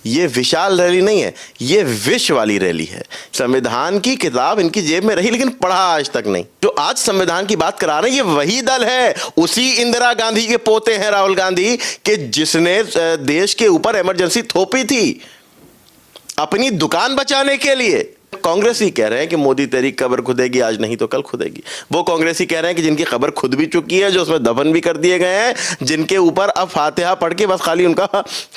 ये विशाल रैली नहीं है, ये विष वाली रैली है। संविधान की किताब इनकी जेब में रही लेकिन पढ़ा आज तक नहीं। जो आज संविधान की बात करा रहे हैं ये वही दल है, उसी इंदिरा गांधी के पोते हैं राहुल गांधी के जिसने देश के ऊपर इमरजेंसी थोपी थी अपनी दुकान बचाने के लिए। कांग्रेस ही कह रहे हैं कि मोदी तेरी कब्र खुदेगी, आज नहीं तो कल खुदेगी। वो कांग्रेस ही कह रहे हैं कि जिनकी खबर खुद भी चुकी है, जो उसमें दफन भी कर दिए गए हैं, जिनके ऊपर अब फातिहा पढ़ के बस खाली उनका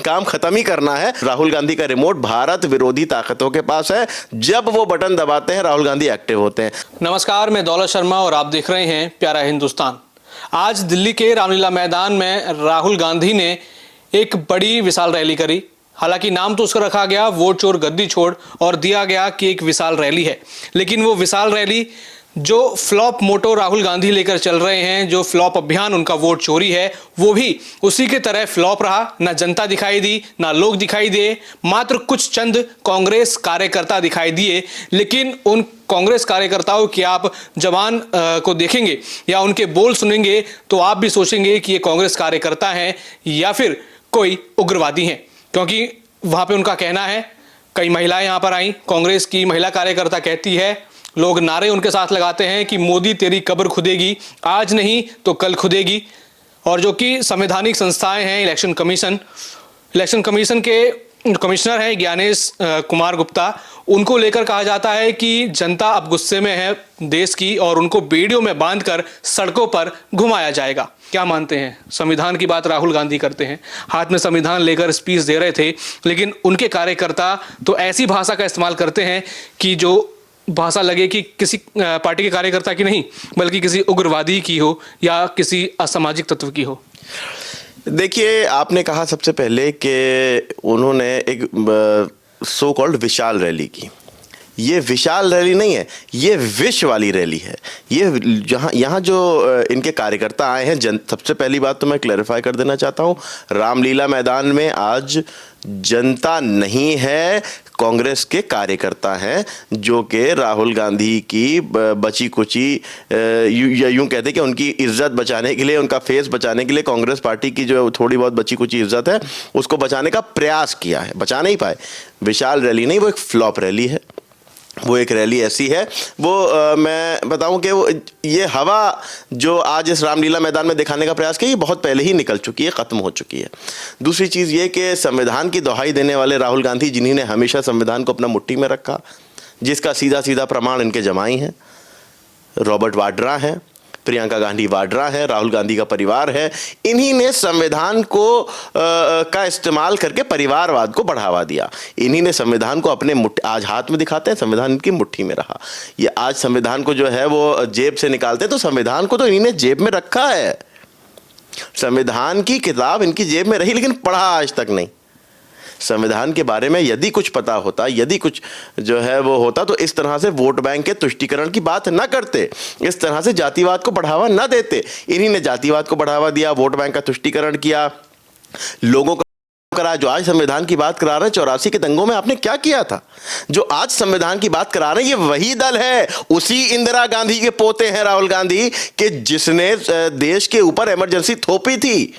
काम खत्म ही करना है। राहुल गांधी का रिमोट भारत विरोधी ताकतों के पास है, जब वो बटन दबाते हैं राहुल गांधी एक्टिव होते हैं। नमस्कार, मैं दौलत शर्मा और आप देख रहे हैं प्यारा हिंदुस्तान। आज दिल्ली के रामलीला मैदान में राहुल गांधी ने एक बड़ी विशाल रैली करी। हालांकि नाम तो उसका रखा गया वोट चोर गद्दी छोड़ और दिया गया कि एक विशाल रैली है, लेकिन वो विशाल रैली जो फ्लॉप मोटो राहुल गांधी लेकर चल रहे हैं, जो फ्लॉप अभियान उनका वोट चोरी है, वो भी उसी के तरह फ्लॉप रहा। ना जनता दिखाई दी, ना लोग दिखाई दिए, मात्र कुछ चंद कांग्रेस कार्यकर्ता दिखाई दिए। लेकिन उन कांग्रेस कार्यकर्ताओं की आप जबान को देखेंगे या उनके बोल सुनेंगे तो आप भी सोचेंगे कि ये कांग्रेस कार्यकर्ता हैं या फिर कोई उग्रवादी हैं, क्योंकि वहां पे उनका कहना है। कई महिलाएं यहां पर आई, कांग्रेस की महिला कार्यकर्ता कहती है, लोग नारे उनके साथ लगाते हैं कि मोदी तेरी कब्र खुदेगी, आज नहीं तो कल खुदेगी। और जो कि संवैधानिक संस्थाएं हैं, इलेक्शन कमीशन के कमिश्नर हैं ज्ञानेश कुमार गुप्ता, उनको लेकर कहा जाता है कि जनता अब गुस्से में है देश की और उनको बेड़ियों में बांधकर सड़कों पर घुमाया जाएगा। क्या मानते हैं? संविधान की बात राहुल गांधी करते हैं, हाथ में संविधान लेकर स्पीच दे रहे थे, लेकिन उनके कार्यकर्ता तो ऐसी भाषा का इस्तेमाल करते हैं कि जो भाषा लगे कि किसी पार्टी के कार्यकर्ता की नहीं बल्कि किसी उग्रवादी की हो या किसी असामाजिक तत्व की हो। देखिए, आपने कहा सबसे पहले कि उन्होंने एक सो कॉल्ड विशाल रैली की। ये विशाल रैली नहीं है, ये विष वाली रैली है। ये यहाँ जो इनके कार्यकर्ता आए हैं, सबसे पहली बात तो मैं क्लैरिफाई कर देना चाहता हूँ, रामलीला मैदान में आज जनता नहीं है, कांग्रेस के कार्यकर्ता हैं जो कि राहुल गांधी की बची कुची यूं कहते कि उनकी इज्जत बचाने के लिए, उनका फेस बचाने के लिए कांग्रेस पार्टी की जो थोड़ी बहुत बची कुची इज्जत है उसको बचाने का प्रयास किया है, बचा नहीं पाए। विशाल रैली नहीं, वो एक फ्लॉप रैली है। वो एक रैली ऐसी है, वो मैं बताऊं कि वो ये हवा जो आज इस रामलीला मैदान में दिखाने का प्रयास किया, ये बहुत पहले ही निकल चुकी है, ख़त्म हो चुकी है। दूसरी चीज़ ये कि संविधान की दोहाई देने वाले राहुल गांधी, जिन्होंने हमेशा संविधान को अपना मुट्ठी में रखा, जिसका सीधा सीधा प्रमाण इनके जमाई हैं, रॉबर्ट वाड्रा हैं, प्रियंका गांधी वाड्रा है, राहुल गांधी का परिवार है, इन्हीं ने संविधान को का इस्तेमाल करके परिवारवाद को बढ़ावा दिया। इन्हीं ने संविधान को अपने आज हाथ में दिखाते हैं, संविधान इनकी मुट्ठी में रहा। ये आज संविधान को जो है वो जेब से निकालते हैं, तो संविधान को तो इन्हीं ने जेब में रखा है। संविधान की किताब इनकी जेब में रही लेकिन पढ़ा आज तक नहीं। संविधान के बारे में यदि कुछ पता होता, यदि कुछ जो है वो होता, तो इस तरह से वोट बैंक के तुष्टीकरण की बात न करते, इस तरह से जातिवाद को बढ़ावा न देते। इन्हीं ने जातिवाद को बढ़ावा दिया, वोट बैंक का तुष्टीकरण किया, लोगों को करा। जो आज संविधान की बात करा रहे हैं, 84 के दंगों में आपने क्या किया था? जो आज संविधान की बात करा रहे हैं, ये वही दल है, उसी इंदिरा गांधी के पोते हैं राहुल गांधी के जिसने देश के ऊपर इमरजेंसी थोपी थी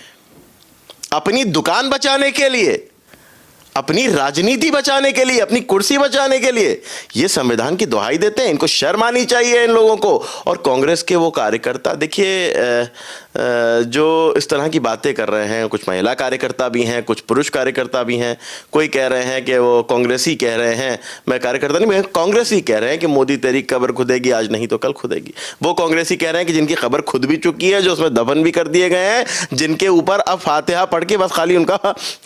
अपनी दुकान बचाने के लिए, अपनी राजनीति बचाने के लिए, अपनी कुर्सी बचाने के लिए। ये संविधान की दुहाई देते हैं, इनको शर्म आनी चाहिए इन लोगों को। और कांग्रेस के वो कार्यकर्ता, देखिए जो इस तरह की बातें कर रहे हैं, कुछ महिला कार्यकर्ता भी हैं, कुछ पुरुष कार्यकर्ता भी हैं। कोई कह रहे हैं कि वो कांग्रेसी कह रहे हैं, मैं कार्यकर्ता नहीं, मैं कांग्रेसी कह रहे हैं कि मोदी तेरी कब्र खुदेगी, आज नहीं तो कल खुदेगी। वो कांग्रेसी कह रहे हैं कि जिनकी खबर खुद भी चुकी है, जो उसमें दफन भी कर दिए गए हैं, जिनके ऊपर अब फातिहा पढ़ के बस खाली उनका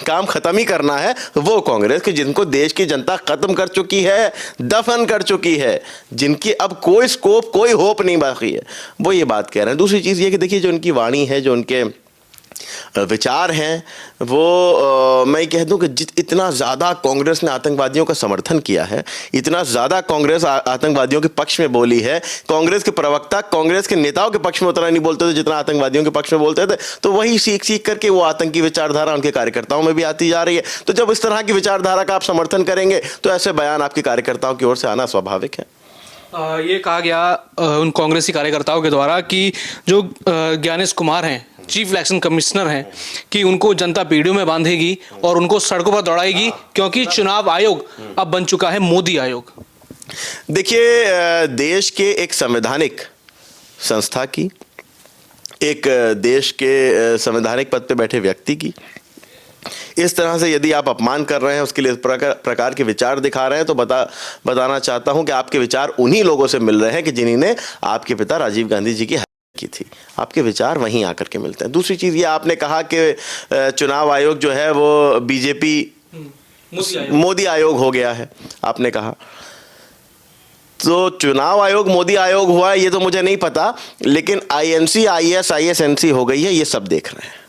काम खत्म ही करना है, वो कांग्रेस के जिनको देश की जनता खत्म कर चुकी है, दफन कर चुकी है, जिनकी अब कोई स्कोप, कोई होप नहीं बाकी है, वो ये बात कह रहे हैं। दूसरी चीज़ ये कि देखिए, जो उनकी वाणी है, जो उनके विचार हैं, वो मैं कह दूं कि इतना ज़्यादा कांग्रेस ने आतंकवादियों का समर्थन किया है, इतना ज़्यादा कांग्रेस आतंकवादियों के पक्ष में बोली है। कांग्रेस के प्रवक्ता कांग्रेस के नेताओं के पक्ष में उतना नहीं बोलते थे जितना आतंकवादियों के पक्ष में बोलते थे। तो वही सीख सीख करके वो आतंकी विचारधारा उनके कार्यकर्ताओं में भी आती जा रही है। तो जब इस तरह की विचारधारा का आप समर्थन करेंगे तो ऐसे बयान आपके कार्यकर्ताओं की ओर से आना स्वाभाविक है। ये कहा गया उन कांग्रेसी कार्यकर्ताओं के द्वारा कि जो ज्ञानेश कुमार हैं, चीफ इलेक्शन कमिश्नर हैं कि उनको जनता पीढ़ियों में बांधेगी और उनको सड़कों पर दौड़ाएगी, क्योंकि चुनाव आयोग अब बन चुका है मोदी आयोग। देखिए, देश के एक संवैधानिक संस्था की, एक देश के संवैधानिक पद पे बैठे व्यक्ति की इस तरह से यदि आप अपमान कर रहे हैं, उसके लिए इस प्रकार के विचार दिखा रहे हैं, तो बताना चाहता हूं कि आपके विचार उन्हीं लोगों से मिल रहे हैं कि जिन्होंने आपके पिता राजीव गांधी जी की हत्या की थी। आपके विचार वहीं आकर के मिलते हैं। दूसरी चीज़ ये आपने कहा कि चुनाव आयोग जो है वो बीजेपी मोदी आयोग हो गया है, आपने कहा। तो चुनाव आयोग मोदी आयोग हुआ ये तो मुझे नहीं पता, लेकिन INC IAS ISNC हो गई है, ये सब देख रहे हैं।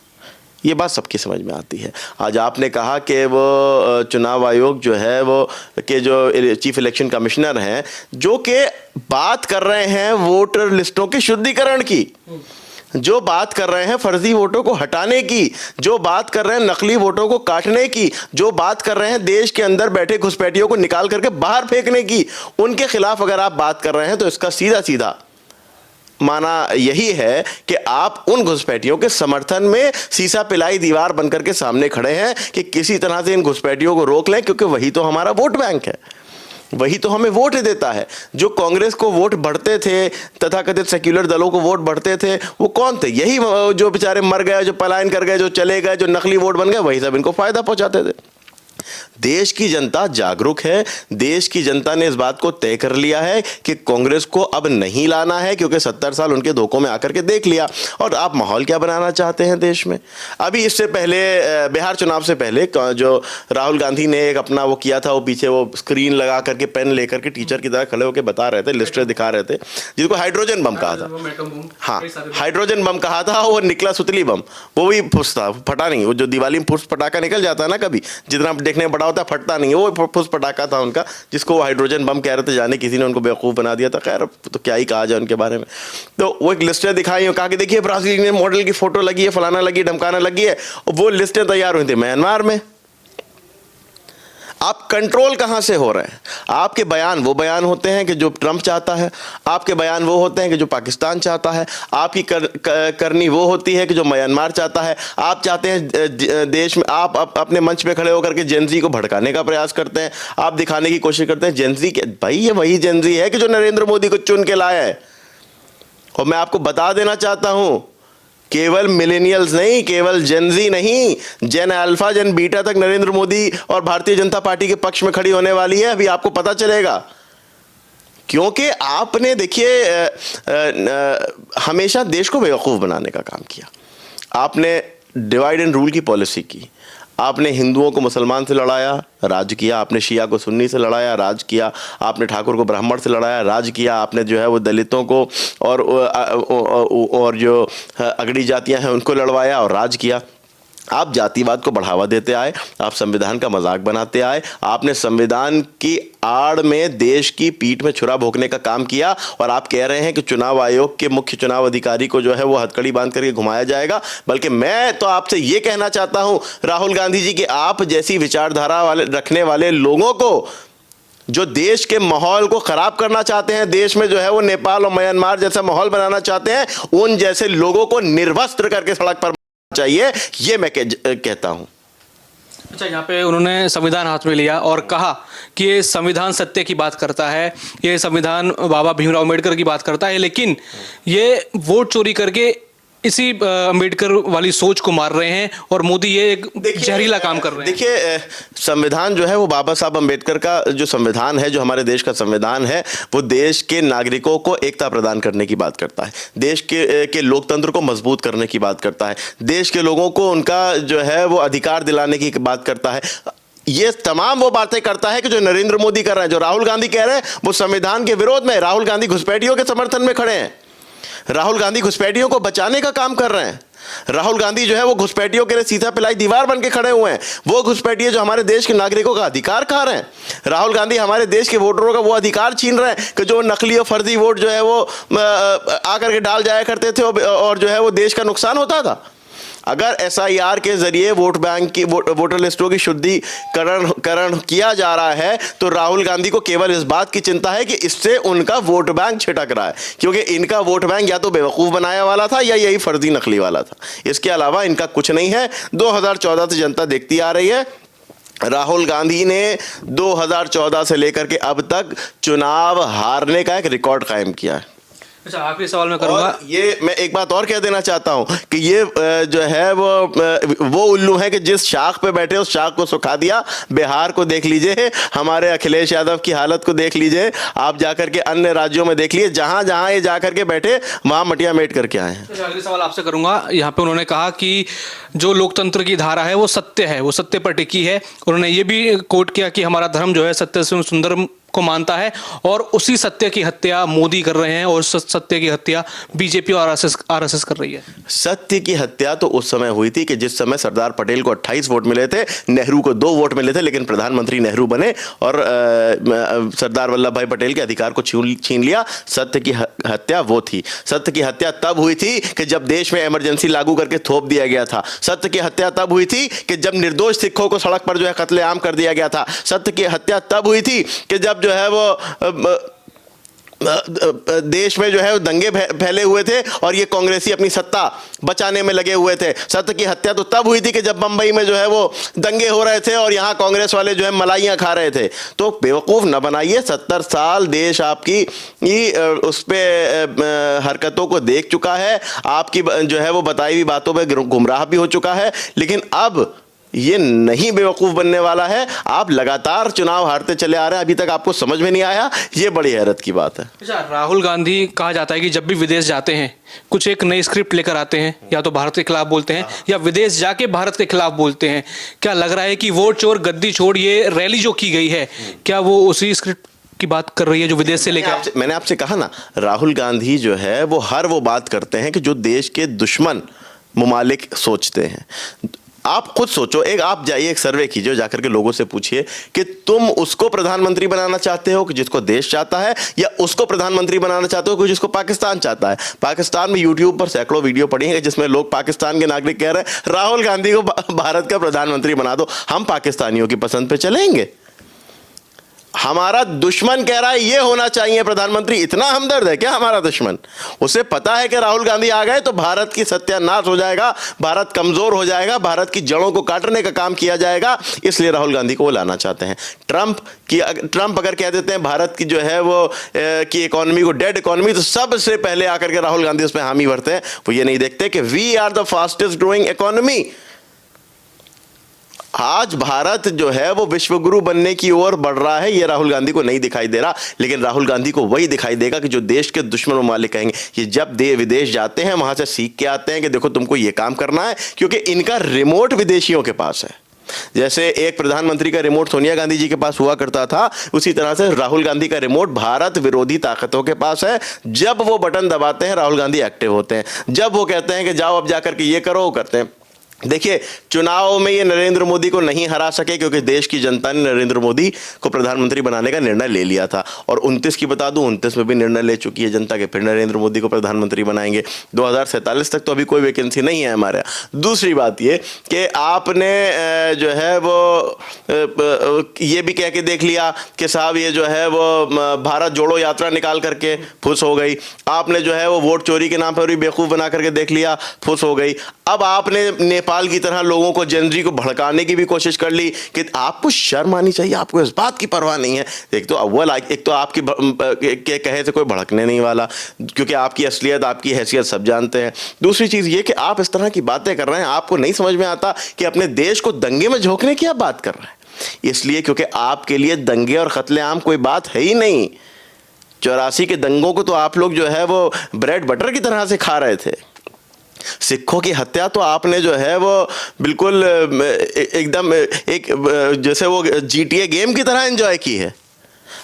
ये बात सबकी समझ में आती है। आज आपने कहा कि वो चुनाव आयोग जो है वो के जो चीफ इलेक्शन कमिश्नर हैं, जो कि बात कर रहे हैं वोटर लिस्टों के शुद्धिकरण की, जो बात कर रहे हैं फर्जी वोटों को हटाने की, जो बात कर रहे हैं नकली वोटों को काटने की, जो बात कर रहे हैं देश के अंदर बैठे घुसपैठियों को निकाल करके बाहर फेंकने की, उनके खिलाफ अगर आप बात कर रहे हैं तो इसका सीधा सीधा माना यही है कि आप उन घुसपैठियों के समर्थन में सीसा पिलाई दीवार बनकर के सामने खड़े हैं कि किसी तरह से इन घुसपैठियों को रोक लें, क्योंकि वही तो हमारा वोट बैंक है, वही तो हमें वोट देता है। जो कांग्रेस को वोट बढ़ते थे, तथाकथित सेक्युलर दलों को वोट बढ़ते थे, वो कौन थे? यही जो बेचारे मर गए, जो पलायन कर गए, जो चले गए, जो नकली वोट बन गए, वही सब इनको फायदा पहुंचाते थे। देश की जनता जागरूक है। देश की जनता ने इस बात को तय कर लिया है कि कांग्रेस को अब नहीं लाना है, क्योंकि 70 साल उनके धोखों में आकर के देख लिया। और आप माहौल क्या बनाना चाहते हैं देश में? अभी इससे पहले बिहार चुनाव से पहले जो राहुल गांधी ने एक अपना वो किया था, वो पीछे वो स्क्रीन लगा करके पेन लेकर के टीचर की तरह खड़े होकर बता रहे थे, लिस्ट दिखा रहे थे, जिसको हाइड्रोजन बम कहा था। हाँ, हाइड्रोजन बम कहा था। वो निकला सुतली बम, वो भी फुस था, फटा नहीं। वो जो दिवाली में फुस पटाखा निकल जाता है ना, कभी जितना देखने बड़ा होता है फटता नहीं है, वो फुस पटाखा था उनका, जिसको वो हाइड्रोजन बम कह रहे थे। जाने किसी ने उनको बेवकूफ़ बना दिया था। खैर, तो क्या ही कहा जाए उनके बारे में। तो वो एक लिस्टें दिखाई और कहा कि देखिए ब्राजीलियन मॉडल की फोटो लगी है, फलाना लगी, ढमकाना लगी है। और वो लिस्टें तैयार हुई थी म्यांमार में। आप कंट्रोल कहां से हो रहे हैं? आपके बयान वो बयान होते हैं कि जो ट्रंप चाहता है, आपके बयान वो होते हैं कि जो पाकिस्तान चाहता है, आपकी करनी वो होती है कि जो म्यांमार चाहता है। आप चाहते हैं देश में, आप अपने मंच पे खड़े होकर के जेनजी को भड़काने का प्रयास करते हैं। आप दिखाने की कोशिश करते हैं जेनजी के, भाई ये वही जेनजी है कि जो नरेंद्र मोदी को चुन के लाया है। और मैं आपको बता देना चाहता हूं, केवल मिलेनियल्स नहीं, केवल जेनजी नहीं, जेन अल्फा जेन बीटा तक नरेंद्र मोदी और भारतीय जनता पार्टी के पक्ष में खड़ी होने वाली है। अभी आपको पता चलेगा, क्योंकि आपने देखिए हमेशा देश को बेवकूफ़ बनाने का काम किया। आपने डिवाइड एंड रूल की पॉलिसी की। आपने हिंदुओं को मुसलमान से लड़ाया, राज किया। आपने शिया को सुन्नी से लड़ाया, राज किया। आपने ठाकुर को ब्राह्मण से लड़ाया, राज किया। आपने जो है वो दलितों को और जो अगड़ी जातियां हैं उनको लड़वाया और राज किया। आप जातिवाद को बढ़ावा देते आए, आप संविधान का मजाक बनाते आए। आपने संविधान की आड़ में देश की पीठ में छुरा भोंकने का काम किया। और आप कह रहे हैं कि चुनाव आयोग के मुख्य चुनाव अधिकारी को जो है वो हथकड़ी बांध करके घुमाया जाएगा। बल्कि मैं तो आपसे ये कहना चाहता हूं राहुल गांधी जी कि आप जैसी विचारधारा वाले रखने वाले लोगों को, जो देश के माहौल को खराब करना चाहते हैं, देश में जो है वो नेपाल और म्यांमार जैसा माहौल बनाना चाहते हैं, उन जैसे लोगों को निर्वस्त्र करके सड़क पर चाहिए, ये मैं कहता हूं। अच्छा, यहाँ पे उन्होंने संविधान हाथ में लिया और कहा कि ये संविधान सत्य की बात करता है, ये संविधान बाबा भीमराव अम्बेडकर की बात करता है, लेकिन ये वोट चोरी करके इसी अम्बेडकर वाली सोच को मार रहे हैं और मोदी ये एक जहरीला काम कर रहे हैं। देखिए, संविधान जो है वो बाबा साहब अम्बेडकर का जो संविधान है, जो हमारे देश का संविधान है, वो देश के नागरिकों को एकता प्रदान करने की बात करता है, देश के लोकतंत्र को मजबूत करने की बात करता है, देश के लोगों को उनका जो है वो अधिकार दिलाने की बात करता है। ये तमाम वो बातें करता है कि जो नरेंद्र मोदी कर रहे हैं। जो राहुल गांधी कह रहे हैं वो संविधान के विरोध में। राहुल गांधी घुसपैठियों के समर्थन में खड़े हैं। राहुल गांधी घुसपैठियों को बचाने का काम कर रहे हैं। राहुल गांधी जो है वो घुसपैठियों के लिए सीधा पिलाई दीवार बन के खड़े हुए हैं। वो घुसपैठिए जो हमारे देश के नागरिकों का अधिकार खा रहे हैं। राहुल गांधी हमारे देश के वोटरों का वो अधिकार छीन रहे हैं कि जो नकली और फर्जी वोट जो है वो आकर के डाल जाया करते थे और जो है वो देश का नुकसान होता था। अगर एसआईआर के जरिए वोट बैंक की वोटर लिस्टों की शुद्धिकरण किया जा रहा है तो राहुल गांधी को केवल इस बात की चिंता है कि इससे उनका वोट बैंक छिटक रहा है, क्योंकि इनका वोट बैंक या तो बेवकूफ बनाया वाला था या यही फर्जी नकली वाला था। इसके अलावा इनका कुछ नहीं है। 2014 से जनता देखती आ रही है। राहुल गांधी ने 2014 से लेकर के अब तक चुनाव हारने का एक रिकॉर्ड कायम किया है। अच्छा, आखिरी सवाल मैं करूंगा। और ये मैं एक बात और कह देना चाहता हूं कि ये जो है वो उल्लू है कि जिस शाख पे बैठे उस शाख को सुखा दिया। बिहार को देख लीजिए, हमारे अखिलेश यादव की हालत को देख लीजिए, आप जाकर के अन्य राज्यों में देख लीजिए, जहां जहां ये जाकर के बैठे वहां मटिया मेट करके आए हैं। अगले सवाल आपसे करूंगा। यहाँ पे उन्होंने कहा कि जो लोकतंत्र की धारा है वो सत्य है, वो सत्य पर टिकी है। उन्होंने ये भी कोट किया कि हमारा धर्म जो है सत्य से सुंदर को मानता है, और उसी सत्य की हत्या मोदी कर रहे हैं और सत्य की हत्या बीजेपी और आरएसएस कर रही है। सत्य की हत्या तो उस समय हुई थी कि जिस समय सरदार पटेल को 28 वोट मिले थे, नेहरू को 2 वोट मिले थे, लेकिन प्रधानमंत्री नेहरू बने और सरदार वल्लभ भाई पटेल के अधिकार को छीन लिया। सत्य की हत्या वो थी। सत्य की हत्या तब हुई थी कि जब देश में इमरजेंसी लागू करके थोप दिया गया था। सत्य की हत्या तब हुई थी कि जब निर्दोष सिखों को सड़क पर जो है कत्लेआम कर दिया गया था। सत्य की हत्या तब हुई थी कि जब जो है वो देश में जो है दंगे फैले हुए थे और ये कांग्रेसी अपनी सत्ता बचाने में लगे हुए थे। सत्य की हत्या तो तब हुई थी कि जब बंबई में जो है वो दंगे हो रहे थे और यहाँ कांग्रेस वाले जो है मलाइयाँ खा रहे थे। तो बेवकूफ न बनाइए। 70 साल देश आपकी उस पे हरकतों को देख चुका है, आपकी जो है वो बताई हुई बातों पे गुमराह भी हो चुका है, लेकिन अब ये नहीं बेवकूफ बनने वाला है। आप लगातार चुनाव हारते चले आ रहे हैं, अभी तक आपको समझ में नहीं आया, ये बड़ी हैरत की बात है। अच्छा, राहुल गांधी कहा जाता है कि जब भी विदेश जाते हैं कुछ एक नई स्क्रिप्ट लेकर आते हैं, या तो भारत के खिलाफ बोलते हैं या विदेश जाके भारत के खिलाफ बोलते हैं। क्या लग रहा है कि वोट चोर गद्दी छोड़ ये रैली जो की गई है, क्या वो उसी स्क्रिप्ट की बात कर रही है जो विदेश से लेकर? मैंने आपसे कहा ना, राहुल गांधी जो है वो हर वो बात करते हैं कि जो देश के दुश्मन मुमालिक सोचते हैं। आप खुद सोचो, आप जाइए एक सर्वे कीजिए, जाकर के लोगों से पूछिए कि तुम उसको प्रधानमंत्री बनाना चाहते हो कि जिसको देश चाहता है, या उसको प्रधानमंत्री बनाना चाहते हो कि जिसको पाकिस्तान चाहता है। पाकिस्तान में यूट्यूब पर सैकड़ों वीडियो पड़ी हैं जिसमें लोग पाकिस्तान के नागरिक कह रहे हैं राहुल गांधी को भारत का प्रधानमंत्री बना दो। हम पाकिस्तानियों की पसंद पे चलेंगे? हमारा दुश्मन कह रहा है ये होना चाहिए प्रधानमंत्री। इतना हमदर्द है क्या हमारा दुश्मन? उसे पता है कि राहुल गांधी आ गए तो भारत की सत्यानाश हो जाएगा, भारत कमजोर हो जाएगा, भारत की जड़ों को काटने का काम किया जाएगा, इसलिए राहुल गांधी को वो लाना चाहते हैं। ट्रंप अगर कह देते हैं भारत की जो है वो की इकोनॉमी को डेड इकोनॉमी, तो सबसे पहले आकर के राहुल गांधी उसमें हामी भरते हैं। वो ये नहीं देखते कि we are the fastest growing economy. आज भारत जो है वो विश्वगुरु बनने की ओर बढ़ रहा है, ये राहुल गांधी को नहीं दिखाई दे रहा, लेकिन राहुल गांधी को वही दिखाई देगा कि जो देश के दुश्मन ममालिक कहेंगे। ये जब विदेश जाते हैं वहां से सीख के आते हैं कि देखो तुमको ये काम करना है, क्योंकि इनका रिमोट विदेशियों के पास है। जैसे एक प्रधानमंत्री का रिमोट सोनिया गांधी जी के पास हुआ करता था, उसी तरह से राहुल गांधी का रिमोट भारत विरोधी ताकतों के पास है। जब वो बटन दबाते हैं राहुल गांधी एक्टिव होते हैं, जब वो कहते हैं कि जाओ अब जाकर के ये करो, वो करते हैं। देखिए, चुनाव में ये नरेंद्र मोदी को नहीं हरा सके क्योंकि देश की जनता ने नरेंद्र मोदी को प्रधानमंत्री बनाने का निर्णय ले लिया था, और 29 की बता दूं 29 में भी निर्णय ले चुकी है जनता के, फिर नरेंद्र मोदी को प्रधानमंत्री बनाएंगे। 2047 तक तो अभी कोई वैकेंसी नहीं है हमारे यहाँ। दूसरी बात ये कि आपने जो है वो ये भी कह के देख लिया कि साहब ये जो है वो भारत जोड़ो यात्रा निकाल करके फुस हो गई। आपने जो है वो वोट चोरी के नाम पर भी बेवकूफ़ बना करके देख लिया, फुस हो गई। अब आपने नेपाल की तरह लोगों को जनजी को भड़काने की भी कोशिश कर ली कि आपको शर्म आनी चाहिए, आपको इस बात की परवाह नहीं है। एक तो आपकी के कहे से कोई भड़कने नहीं वाला, क्योंकि आपकी असलियत आपकी हैसियत सब जानते हैं। दूसरी चीज़ ये कि आप इस तरह की बातें कर रहे हैं, आपको नहीं समझ में आता कि अपने देश को दंगे में झोंकने की आप बात कर रहे हैं। इसलिए क्योंकि आपके लिए दंगे और कत्लेआम कोई बात है ही नहीं। 84 के दंगों को तो आप लोग जो है वो ब्रेड बटर की तरह से खा रहे थे। सिखों की हत्या तो आपने जो है वो बिल्कुल एकदम एक जैसे वो GTA गेम की तरह एंजॉय की है।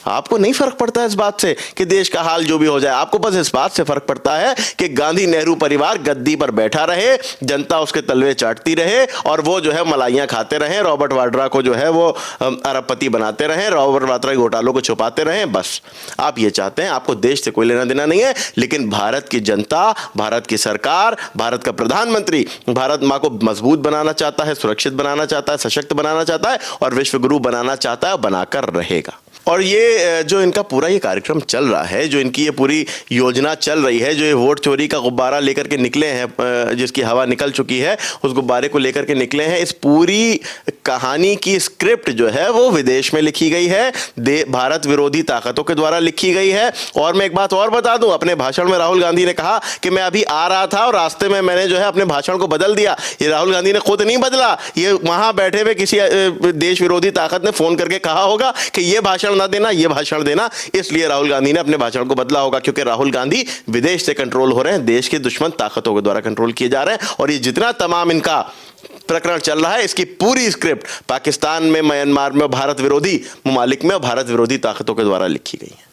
आपको नहीं फर्क पड़ता इस बात से कि देश का हाल जो भी हो जाए, आपको बस इस बात से फर्क पड़ता है कि गांधी नेहरू परिवार गद्दी पर बैठा रहे, जनता उसके तलवे चाटती रहे और वो जो है मलाइयां खाते रहे, रॉबर्ट वाड्रा को जो है वो अरबपति बनाते रहे, रॉबर्ट वाड्रा के घोटालों को छुपाते रहे। बस आप ये चाहते हैं, आपको देश से कोई लेना देना नहीं है, लेकिन भारत की जनता, भारत की सरकार, भारत का प्रधानमंत्री भारत माँ को मजबूत बनाना चाहता है, सुरक्षित बनाना चाहता है, सशक्त बनाना चाहता है और विश्व गुरु बनाना चाहता है, बनाकर रहेगा। और ये जो इनका पूरा ये कार्यक्रम चल रहा है, जो इनकी ये पूरी योजना चल रही है, जो ये वोट चोरी का गुब्बारा लेकर के निकले हैं, जिसकी हवा निकल चुकी है, उस गुब्बारे को लेकर के निकले हैं, इस पूरी कहानी की स्क्रिप्ट जो है वो विदेश में लिखी गई है, भारत विरोधी ताकतों के द्वारा लिखी गई है। और मैं एक बात और बता दूं, अपने भाषण में राहुल गांधी ने कहा कि मैं अभी आ रहा था और रास्ते में मैंने जो है अपने भाषण को बदल दिया। ये राहुल गांधी ने खुद नहीं बदला, ये वहां बैठे हुए किसी देश विरोधी ताकत ने फोन करके कहा होगा कि ये भाषण ना देना, ये भाषण देना, इसलिए राहुल गांधी ने अपने भाषण को बदला होगा, क्योंकि राहुल गांधी विदेश से कंट्रोल हो रहे हैं, देश के दुश्मन ताकतों के द्वारा कंट्रोल किए जा रहे हैं। और ये जितना तमाम इनका प्रकरण चल रहा है, इसकी पूरी स्क्रिप्ट पाकिस्तान में, म्यांमार में, भारत विरोधी ममालिक में और भारत विरोधी ताकतों के द्वारा लिखी गई है।